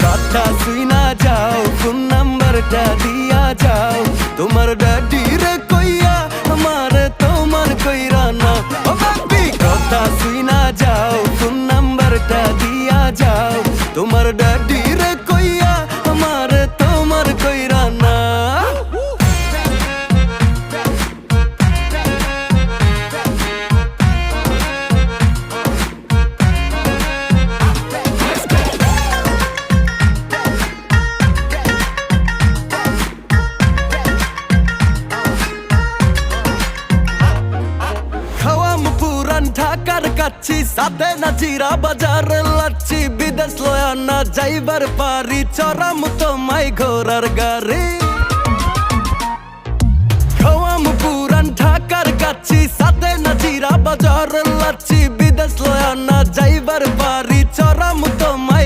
কথা শুই না যাও, ফোন নাম্বারটা দিয়া যাও। তোমার ড্যাডি রে কইয়া আমারে তোমার কইরা না। ও বেবি কথা শুই না যাও, ফোন নাম্বারটা দিয়া যাও। তোমার ড্যাডি রে কইয়া আমারে তোমার কইরা না। ঢাকার কাচ্ছি সাথে না জিরা বাজার লাচ্ছি। বিদেশ লয়া না যাইবার পারি, চড়াম তোমায় ঘোরার গাড়ি। খাওয়াম পুরান ঢাকার কাচ্ছি সাথে না জিরা বাজার লাচ্ছি। বিদেশ লয়া না যাইবার পারি, চড়াম তোমায়